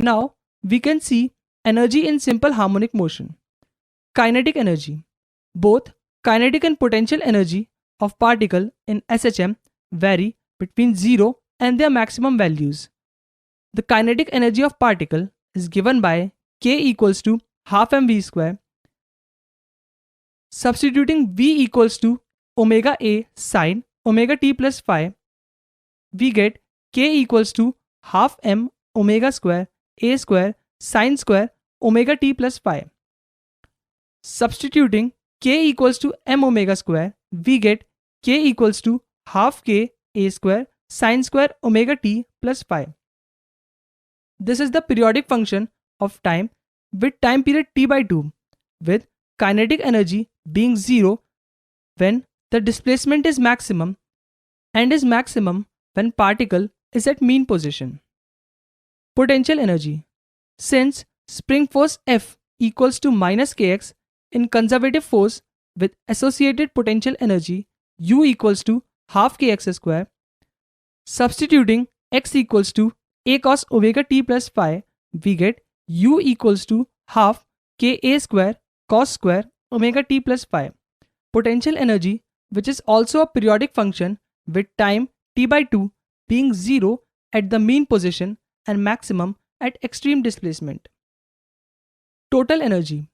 Now we can see energy in simple harmonic motion. Kinetic energy. Both kinetic and potential energy of particle in SHM vary between 0 and their maximum values. The kinetic energy of particle is given by k equals to half mv square. Substituting v equals to omega a sine omega t plus phi, we get k equals to half m omega square a square sine square omega t plus phi. Substituting k equals to m omega square, we get k equals to half k a square sine square omega t plus phi. This is the periodic function of time with time period t by 2, with kinetic energy being 0 when the displacement is maximum and is maximum when particle is at mean position. Potential energy. Since spring force F equals to minus kx in conservative force with associated potential energy U equals to half kx square, substituting x equals to a cos omega t plus phi, we get U equals to half k a square cos square omega t plus phi. Potential energy, which is also a periodic function with time t by 2 being 0 at the mean position and maximum at extreme displacement. Total energy.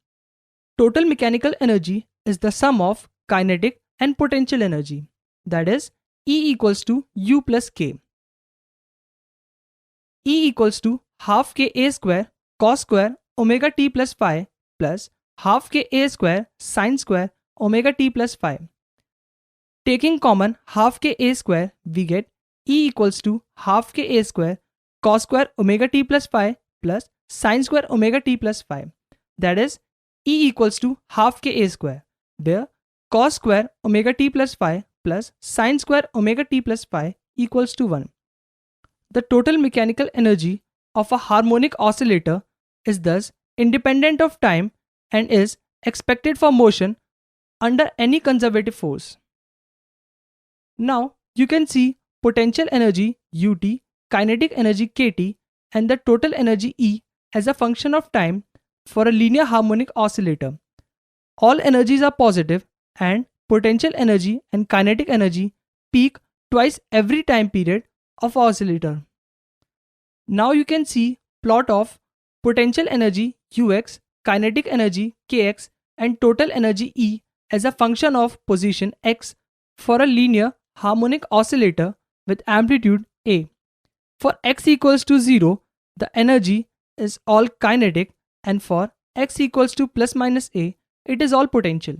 Total mechanical energy is the sum of kinetic and potential energy, that is E equals to U plus K. E equals to half k a square cos square omega t plus phi plus half k a square sine square omega t plus phi. Taking common half k a square, we get E equals to half k a square cos square omega t plus phi plus sine square omega t plus phi, that is E equals to half k a square, where cos square omega t plus phi plus sine square omega t plus phi equals to 1. The total mechanical energy of a harmonic oscillator is thus independent of time and is expected for motion under any conservative force. Now you can see potential energy ut, kinetic energy kt, and the total energy E as a function of time for a linear harmonic oscillator. All energies are positive and potential energy and kinetic energy peak twice every time period of oscillator. Now you can see plot of potential energy ux, kinetic energy kx, and total energy E as a function of position x for a linear harmonic oscillator with amplitude A. For x equals to 0, the energy is all kinetic, and for x equals to plus minus A, it is all potential.